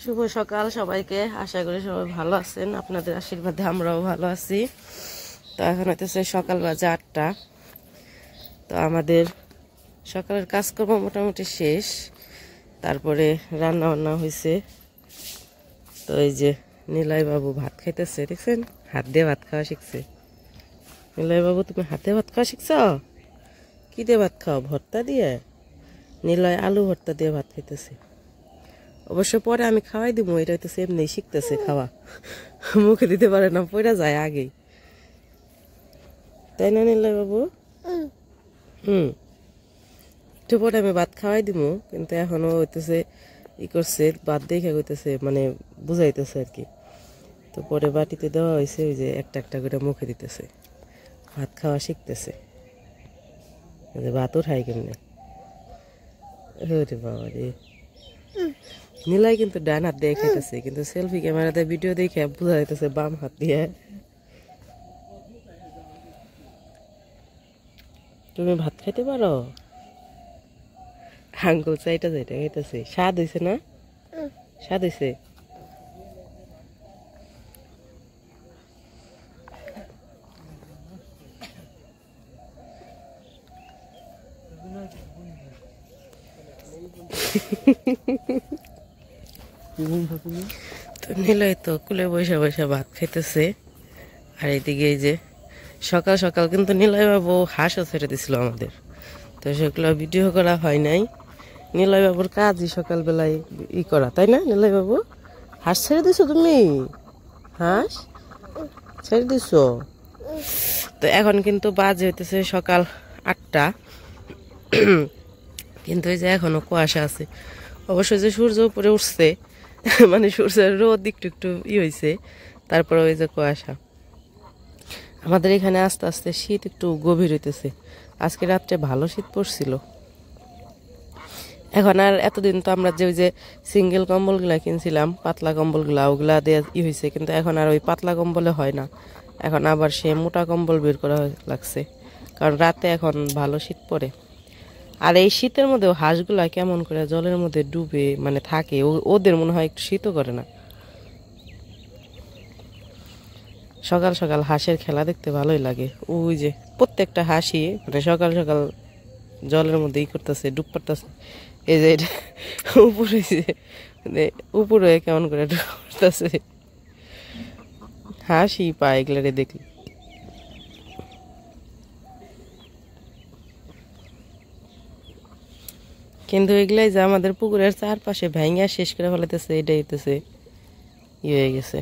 শুভ সকাল সবাইকে। আশা করি সবাই ভালো আছেন, আপনাদের আশীর্বাদে আমরাও ভালো আছি। তো এখন হইতেছে সকাল বাজে 8টা। তো আমাদের সকালের কাজকর্ম মোটামুটি শেষ, তারপরে রান্না বান্না হয়েছে। তো এই যে নিলয় বাবু ভাত খাইতেছে, দেখছেন হাত দিয়ে ভাত খাওয়া শিখছে। নিলয় বাবু তুমি হাতে ভাত খাওয়া শিখছ? কি দিয়ে ভাত খাও? ভর্তা দিয়ে? নিলয় আলু ভর্তা দিয়ে ভাত খাইতেছে। অবশ্য পরে আমি খাওয়াই দিব, এটা হইতেছে এমনি শিখতেছে খাওয়া, মুখে দিতে পারে না, পড়া যায় আগেই, তাই না নিলয় বাবু? একটু পরে আমি ভাত খাওয়াই দিব, কিন্তু এখনো হইতেছে ই করছে, ভাত দেখে হইতেছে মানে বুঝাইতেছে আর কি। তো পরে বাটিতে দেওয়া হয়েছে, ওই যে একটা একটা করে মুখে দিতেছে, ভাত খাওয়া শিখতেছে। ভাতও খাই কেমনে, ওরে বাবা রে। নিলয় কিন্তু ডান হাত দিয়ে খাইতেছে, কিন্তু সেলফি ক্যামেরাতে ভিডিও দেখে বোঝা যাইতেছে বাম হাত দিয়ে। তুমি ভাত খাইতে পারো? আঙ্গুল চাইটা যাইটা খাইতেছে। স্বাদ হয়েছে না? স্বাদ হয়েছে? তো নিলয় তো কুলে বসে বসে ভাত খাইতেছে। আর এইদিকে এই যে সকাল সকাল কিন্তু নিলয় বাবু হাঁসও ছেড়ে দিছিল আমাদের, তো সেগুলো ভিডিও করা হয় নাই। নিলয় বাবুর কাজই সকালবেলায় ই করা, তাই না নিলয় বাবু? হাঁস ছেড়ে দিছো তুমি? হাঁস ছেড়ে দিছো? তো এখন কিন্তু বাজে হইতেছে সকাল 8টা, কিন্তু এই যে এখনো কুয়াশা আছে। অবশ্যই যে সূর্য উপরে উঠছে, মানে সূর্যের রোদ একটু একটু ই হয়েছে, তারপরে ওই যে কুয়াশা। আমাদের এখানে আস্তে আস্তে শীত একটু গভীর হইতেছে। আজকে রাত্রে ভালো শীত পড়ছিল। এখন আর এতদিন তো আমরা যে ওই যে সিঙ্গেল কম্বলগুলা কিনছিলাম, পাতলা কম্বলগুলা, ওগুলা দিয়ে ই হয়েছে, কিন্তু এখন আর ওই পাতলা কম্বলে হয় না। এখন আবার সে মোটা কম্বল বের করা লাগছে, কারণ রাতে এখন ভালো শীত পড়ে। আর এই শীতের মধ্যেও হাঁসগুলা কেমন করে জলের মধ্যে ডুবে মানে থাকে, ওদের মনে হয় একটু শীতও করে না। সকাল সকাল হাঁসের খেলা দেখতে ভালোই লাগে। ওই যে প্রত্যেকটা হাঁসই মানে সকাল সকাল জলের মধ্যে ই করতেছে, ডুব পড়তেছে। এই যে এটা উপরে, যে উপরে কেমন করে ডুব পড়তেছে, হাসি পায় এগুলারে দেখলি। কিন্তু এগুলাই যে আমাদের পুকুরের চারপাশে ভেঙে শেষ করে ফেলাতেছে, এটাই হইতেছে ই হয়ে গেছে।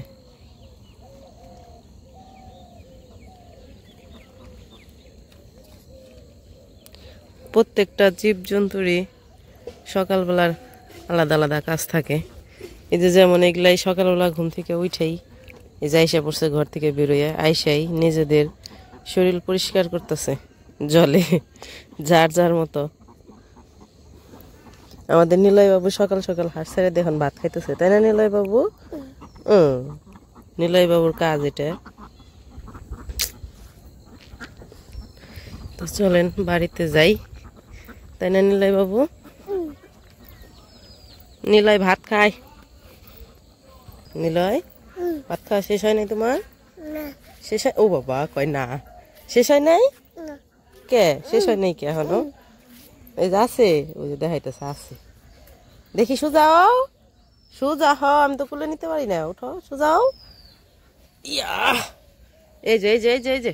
প্রত্যেকটা জীবজন্তুরই সকালবেলার আলাদা আলাদা কাজ থাকে। এই যে যেমন এগুলাই সকালবেলা ঘুম থেকে উঠেই এই যে আইসা পড়ছে, ঘর থেকে বেরোয় আইসাই নিজেদের শরীর পরিষ্কার করতেছে জলে, যার যার মতো। আমাদের নিলয় বাবু সকাল সকাল হাঁস ছেড়ে দেখুন ভাত খাইতেছে, তাই না নিলয় বাবু? নিলয় বাবুর কাজ এটা। তো চলেন বাড়িতে যাই, তাই না নিলয় বাবু? নিলয় ভাত খায়? নিলয় ভাত খাওয়া শেষ হয় নাই তোমার? শেষ হয়? ও বাবা কয় না শেষ হয় নাই। কে শেষ হয় নাই কে এখনো? এই যে আছে, ওই যে দেখাইতেছে আছে, দেখি সুজাও, সুজা হ, আমি তো কুলে নিতে পারি না, উঠো সুজাও। ইয়া এই যে এই যে এই যে এই যে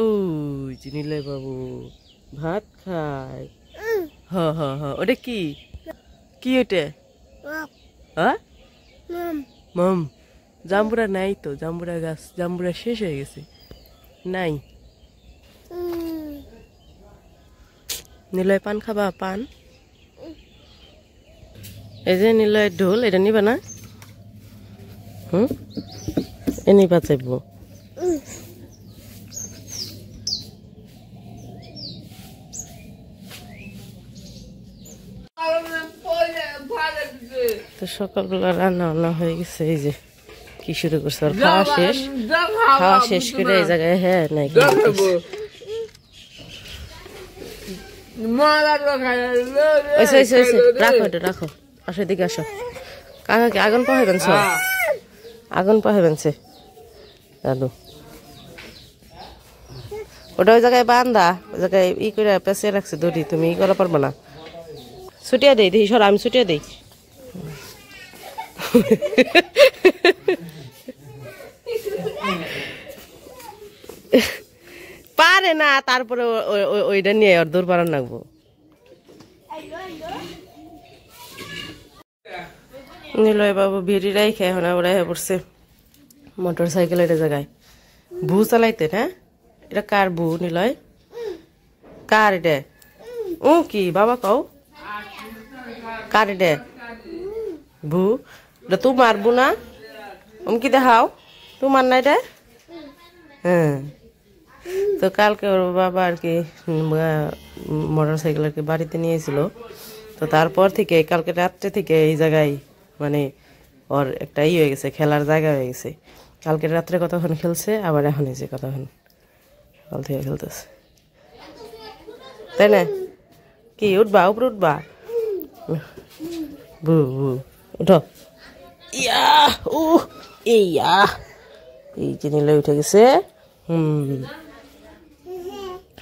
ওই যে নিলয় বাবু ভাত খায়। হ হ হ, ওটা কি কি ওটা? হ্যাঁ মাম, জাম্বুরা নাই তো, জাম্বুরা গাছ, জাম্বুরা শেষ হয়ে গেছে, নাই। নিলয় পান খাবা? পান এই যে নিলয় ঢোল, এটা নিবা না? এ নিবা চাইব। তো সকালবেলা রান্না বান্না হয়ে গেছে। এই যে কি শুরু করছে, আর খাওয়া শেষ, খাওয়া শেষ করে এই জায়গায় হ্যাঁ নাই রাখো এটা রাখো, আসো এদিকে আসো, কাকা কি আগুন পাহাইবেন আগুন পাহাইবেনছে দাদু ওটা ওই জায়গায় বান্ধা ওই জায়গায় ই করে পেঁচিয়ে রাখছে দড়ি তুমি ই করা পারবো না ছুটিয়া দেই দেখি সর আমি ছুটিয়া দেই পারে না তারপরে ওইটা নিয়ে ওর দূর পারান রাখবো নিলয় বাবু ভিড়ি রাইখে এখন আবার পড়ছে মোটর সাইকেল এটা জায়গায় ভু চালাইতে হ্যাঁ এটা কার বু নিলয় কার এটা ও কি বাবা কও কার এটা বু এটা তোমার বু না কি দেখাও তোমার না এটা হ্যাঁ তো কালকে ওর বাবা আর কি মোটর সাইকেল আর কি বাড়িতে নিয়েছিল তো তারপর থেকে কালকে রাত্রে থেকে এই জায়গায় মানে ওর একটা ই হয়ে গেছে খেলার জায়গা হয়ে গেছে কালকে রাত্রে কতক্ষণ খেলছে আবার এখন এসে কতক্ষণ সকাল থেকে খেলতেছে তাই না কি উঠবা উপরে উঠবা বু বু উঠো ইয়া ও ইয়া এই যে নিলে উঠে গেছে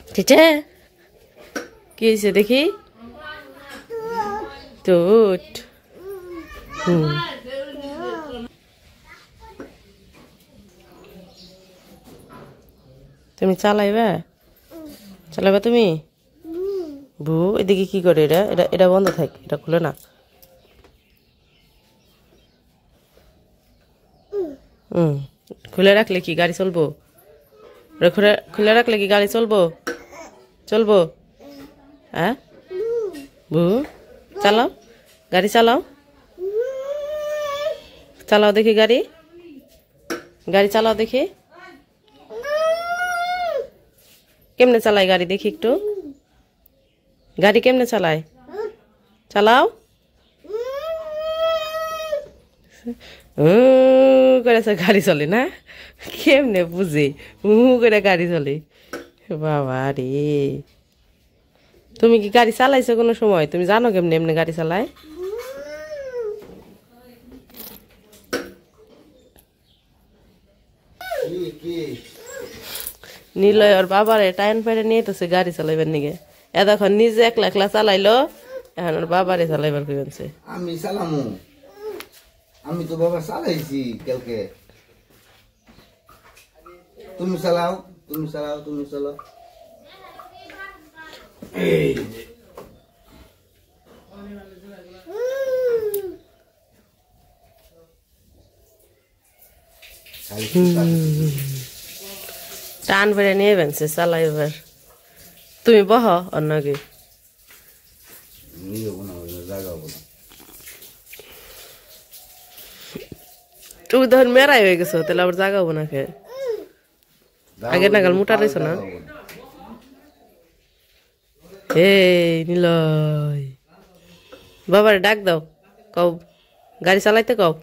ঠিক আছে কি হয়েছে দেখি তো তুমি চালাইবা তুমি বু এদিকে কি করে এটা এটা এটা বন্ধ থাক এটা খুলে না খুলে রাখলে কি গাড়ি চলবো খুলে রাখলে কি গাড়ি চলবো হ্যাঁ বু চালাও গাড়ি চালাও দেখি গাড়ি চালাও দেখি কেমনে চালায় গাড়ি দেখি একটু গাড়ি কেমনে চালাও করেছে গাড়ি চলে না কেমনে বুঝে করে গাড়ি চলে বাবা রে তুমি কি গাড়ি চালাইছো কোনো সময় তুমি জানো কেমনে এমনি গাড়ি চালায় নিলয় ওর বাবারে টাইম পেরে নিয়ে তো গাড়ি চালাইবার নিগে এতক্ষণ নিজে একলা একলা চালাইলো এখন ওর বাবারে চালাইবার কইছে আমি চালামু আমি তো বাবা চালাইছি কালকে তুমি চালাও এই টান ভরে নিয়ে বেনছে চালাইবার তুমি বহ অন্য কি তুমি তখন মেরাই হয়ে গেছো তাহলে আবার জাগাবো না খেয়ে আগে নাগাল মোটা রয়েছ না এই নিলয় বাবারে ডাক দাও কও গাড়ি চালাইতে কও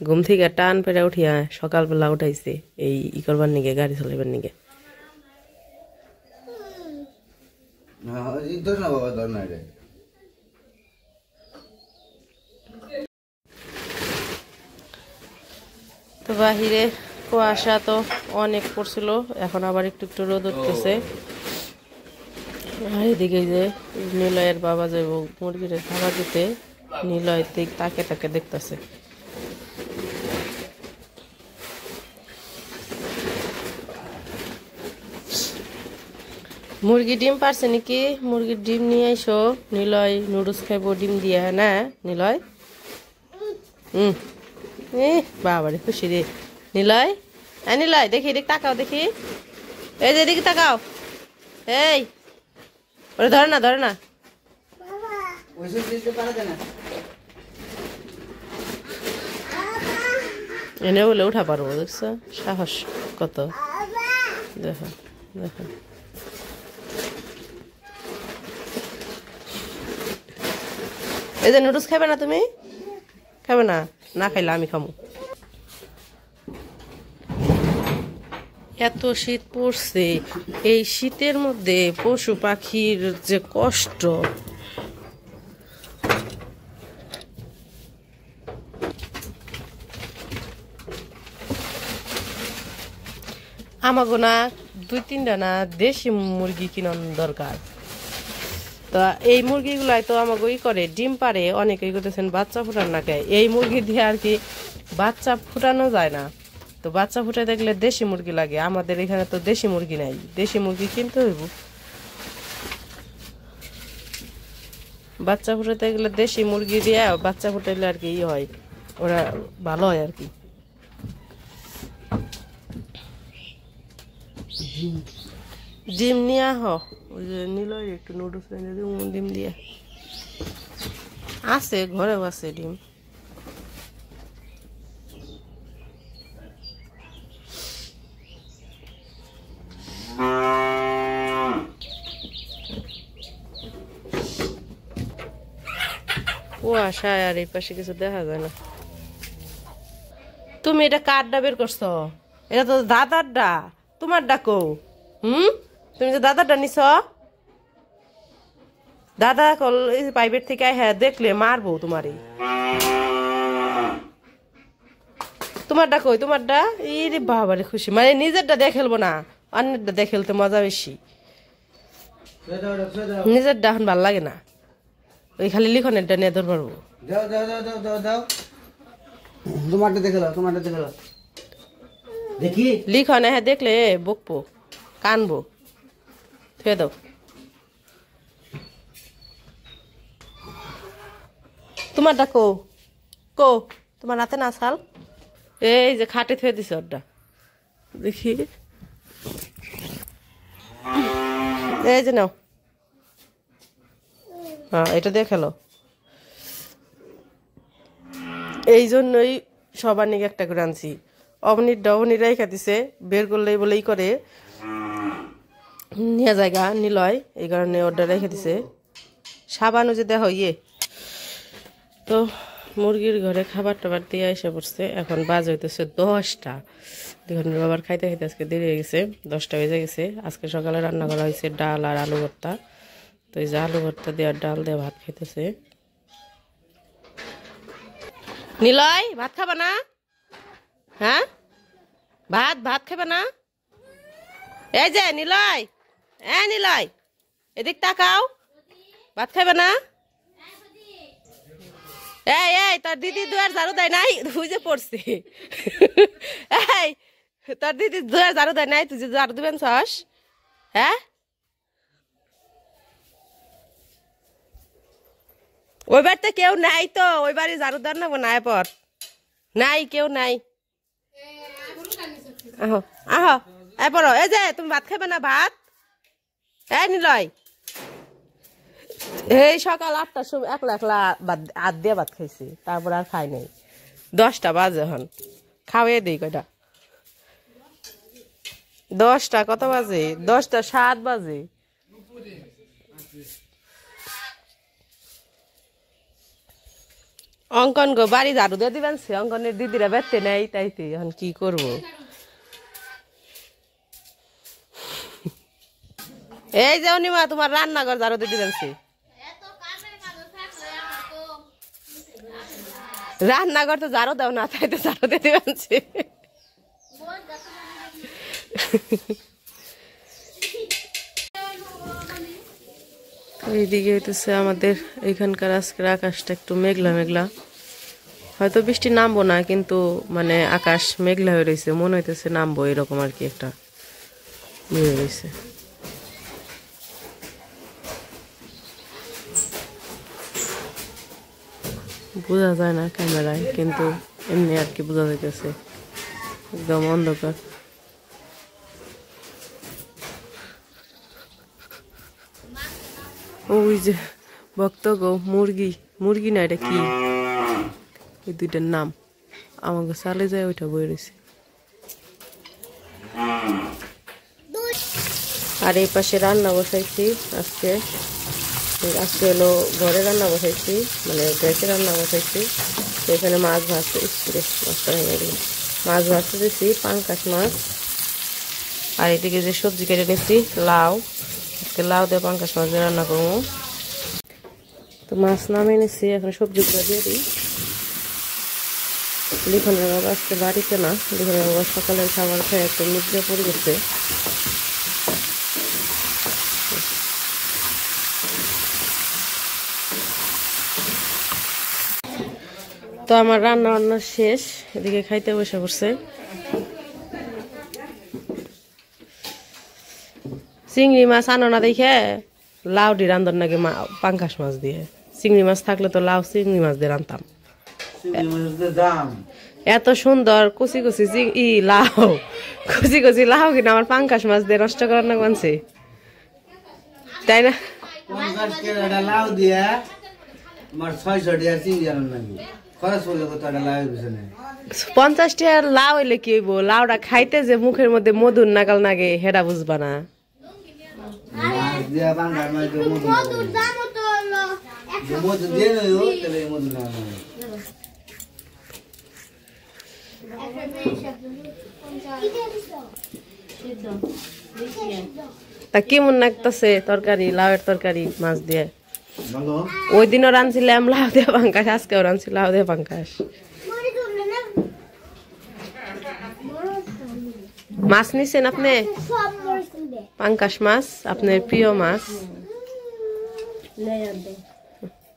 ঘুম থেকে টান পেরে উঠিয়া সকালবেলা উঠাইছে এই ই করবার নিগে গাড়ি চালাইবার নিগে তো বাহিরে কুয়াশা তো অনেক পড়ছিল এখন আবার একটু একটু রোদ উঠতেছে আর এদিকে যে নিলয়ের বাবা যাইব মুরগির খাবার দিতে নিলয় তাকে দেখতেছে মুরগি ডিম পারছে নাকি মুরগির ডিম নিয়ে আইসো নিলয় নুডলস খাইব ডিম দিয়ে না নিলয় বাবারে খুশি রে নিলয় নিলয় দেখি এদিকে তাকাও দেখি এই যে এদিকে তাকাও এই ওরে ধরে না এনে বলে উঠা পারবো দেখছো সাহস কত দেখো এই যে নুডলস খাবে না তুমি খাবে না খাইলে আমি খামু এত শীত পড়ছে এই শীতের মধ্যে পশু পাখির যে কষ্ট আমাগো না 2-3টা না দেশি মুরগি কিনার দরকার। তো এই মুরগিগুলাই তো আমাকে করে ডিম পারে, অনেকেই করতেছেন বাচ্চা ফুটান না খায়। এই মুরগি দিয়ে আর কি বাচ্চা ফুটানো যায় না। তো বাচ্চা ফুটাতে দেখলে দেশি মুরগি লাগে। আমাদের এখানে তো দেশি মুরগি নাই, দেশি মুরগি কিনতে হইব। বাচ্চা ফুটাতে গেলে দেশি মুরগি দিয়ে বাচ্চা ফুটাইলে আর কি হয়, ওরা ভালো হয় আর কি। ডিম নিয়ে আহ, ওই যে নিল একটু নুডলস এনে দিই ডিম দিয়ে। আছে ঘরেও আছে ডিম। কুয়াশায় আর এই পাশে কিছু দেখা যায় না। তুমি এটা কার ডা বের করছো? এটা তো দাদার ডা, তোমার ডাকো। তুমি যে দাদারটা নিছ, দাদা প্রাইভেট থেকে হ্যাঁ দেখলে মারবো তোমারই। তোমারটা কই? তোমারটা ইরে বাবারে খুশি, মানে নিজেরটা দিয়ে খেলবো না, অন্যেরটা দিয়ে খেলতে মজা বেশি। নিজেরটা এখন ভাল লাগে না, ওই খালি লিখনেরটা নিয়ে ধর পারবো। তোমারটা দেখে নাও, তোমারটা দেখে নাও। দেখি লিখনে হ্যাঁ দেখলে বকবো, কানবো। থুয়ে দাও। তোমারটা কো কো, তোমার রাতে না ছাল এই যে খাটে থুয়ে দিছে ওরটা, দেখি এই যে নাও। হ্যাঁ এটা দিয়ে খেলো। এই জন্যই সবার নিকে একটা করে আনছি। অবনীরাই খাতিছে, বের করলেই বলেই করে নিয়ে জায়গা নিলয়, এই কারণে অর্ডার রেখে দিছে। সাবানও যে দেখো তো মুরগির ঘরে খাবার টাবার দিয়ে এসে পড়ছে। এখন বাজ হইতেছে 10টা। দেখুন বাবার খাইতে খাইতে আজকে দেরি হয়ে গেছে, 10টা বেজে গেছে। আজকে সকালে রান্না করা হয়েছে ডাল আর আলু ভর্তা। তো এই যে আলু ভর্তা দিয়ে ডাল দিয়ে ভাত খাইতেছে। নিলয় ভাত খাবা না? হ্যাঁ ভাত খাবে না? এই যে নিলয়, নিলয় এদিক তাকাও, ভাত খাবে না? এই তোর দিদি দুয়ার ঝাড়ু দেয় নাই, বুঝে পড়ছি। এই তোর দিদি দুয়ার ঝাড়ু দেয় নাই, তুই যে ঝাড়ু দিবেন চাস? হ্যাঁ ওই বাড়িতে কেউ নাই তো, ওই বাড়ি ঝাড়ু দেন না নাই, পর নাই কেউ নাই। আহো আহো এরপর এই যে তুমি ভাত খাবে না? ভাত নিলয় এই সকাল 8টার সময় একলা হাত দিয়ে ভাত খাইছি, তারপর আর খাই নাই। 10টা বাজে এখন, খাওয়াই দিই কয়টা? 10টা কত বাজে? 10টা 7 বাজে। অঙ্কন গো বাড়ি ঝাড়ু দিয়ে দিবেন, সে অঙ্কনের দিদিরা বেরতে নেই, তাইতে এখন কি করবো? এই যে অনিমা তোমার রান্নাঘর ঝাড়ু দিয়ে দিবেন, সে রান্নাঘর তো ঝাড়ু দাও না, তাই তো ঝাড়ু দিয়ে দিবেন। এইদিকে হইতেছে আমাদের এখানকার আজকের আকাশটা একটু মেঘলা মেঘলা, হয়তো বৃষ্টি নামবো না, কিন্তু মানে আকাশ মেঘলা হয়ে রয়েছে, মনে হইতেছে নামবো এরকম আর কি একটা হয়ে রয়েছে। বোঝা যায় না ক্যামেরায়, কিন্তু এমনি আর কি বোঝা যাইতেছে একদম অন্ধকার। ওই যে ভক্ত গো মুরগি না, এটা কি? এই দুইটার নাম আমাকে চালে যায়, ওইটা বই রয়েছে। আর এই পাশে রান্না বসাইছি আজকে হলো ঘরে রান্না বসাইছি, মানে গ্যাসে রান্না বসাইছি। তো এখানে মাছ ভাজতে মাছটা ভেঙে দিই, মাছ ভাজতে দিয়েছি পাঙ্কাশ মাছ। আর এদিকে যে সবজি কেটে নিচ্ছি লাউ, আজকে লাউ দিয়ে পাঙ্কাশ মাছ দিয়ে রান্না করবো। তো মাছ নামিয়ে নিচ্ছি, এখন সবজিগুলো দিয়ে দিই। লিখনের বাবা আজকে বাড়িতে না, লিখনের বাবা সকালের খাবার খেয়ে একটু নিদ্রে পড়ে গেছে। তো আমার রান্না বান্না শেষ, এদিকে খাইতে বসে পড়ছে। চিংড়ি মাছ আনো না দেখে লাউ দিয়ে রান্ধন নাকি পাঙ্কাশ মাছ দিয়ে। চিংড়ি মাছ থাকলে তো লাউ চিংড়ি মাছ দিয়ে রান্তাম। এত সুন্দর কুচি কুচি লাউ, কুচি কুচি লাউ কিনা আমার পাঙ্কাশ মাছ দিয়ে নষ্ট করার না মানছে, তাই না? লাউ দিয়ে আমার 600 টাকা চিংড়ি আনার নাকি খরচ করলে কত টাকা লাউ পিছনে 50 টাকার লাউ হইলে কি হইব? লাউটা খাইতে যে মুখের মধ্যে মধুর নাগাল নাগে হেডা বুঝবা না। মাছ দিয়া বাঙ্গার মাছ দিয়ে মধুর মধু দিয়ে নয় তাহলে মধু না তা কেমন লাগতেছে তরকারি, লাউয়ের তরকারি মাছ দিয়ে? ভালো। ওই দিনও রাঁধছিলাম লাউ দিয়ে পাঙ্কাশ, আজকেও রাঁধছি লাউ দিয়ে পাঙ্কাশ। মাছ নিছেন আপনি? পাঙ্কাশ মাছ আপনার প্রিয় মাছ,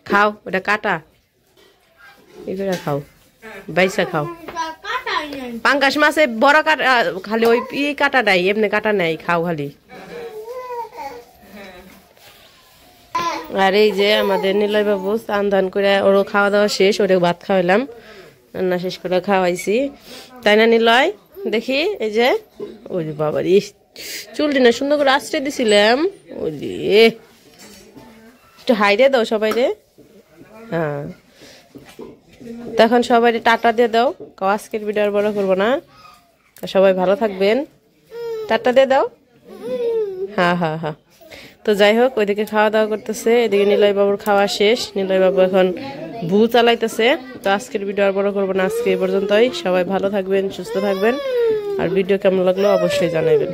খাও। ওটা কাটা, এগুলা খাও, বাইসা খাও। পাঙ্কাশ মাছে বড় কাটা, খালি ওই কাটা নাই, এমনি কাটা নাই, খাও খালি। আর এই যে আমাদের নিলয় বাবু স্নান দান করে ওরও খাওয়া দাওয়া শেষ, ওরে ভাত খাওয়াইলাম, রান্না শেষ করে খাওয়াইছি, তাই না নিলয়? দেখি এই যে ওই যে বাবার চুলটি না সুন্দর করে আশ্রয় দিছিলাম, ওই একটু হাই দিয়ে দাও সবাই রে। হ্যাঁ, তখন সবাই টাটা দিয়ে দাও, আজকের ভিডিও আর বড় করবো না, সবাই ভালো থাকবেন, টাটা দিয়ে দাও। হ্যাঁ হ্যাঁ হ্যাঁ। তো যাই হোক, ওইদিকে খাওয়া দাওয়া করতেছে, এদিকে নিলয় বাবুর খাওয়া শেষ, নিলয় বাবু এখন ভু চালাইতেছে। তো আজকের ভিডিও আর বড় করবো না, আজকে এই পর্যন্তই। সবাই ভালো থাকবেন, সুস্থ থাকবেন, আর ভিডিও কেমন লাগলো অবশ্যই জানাবেন।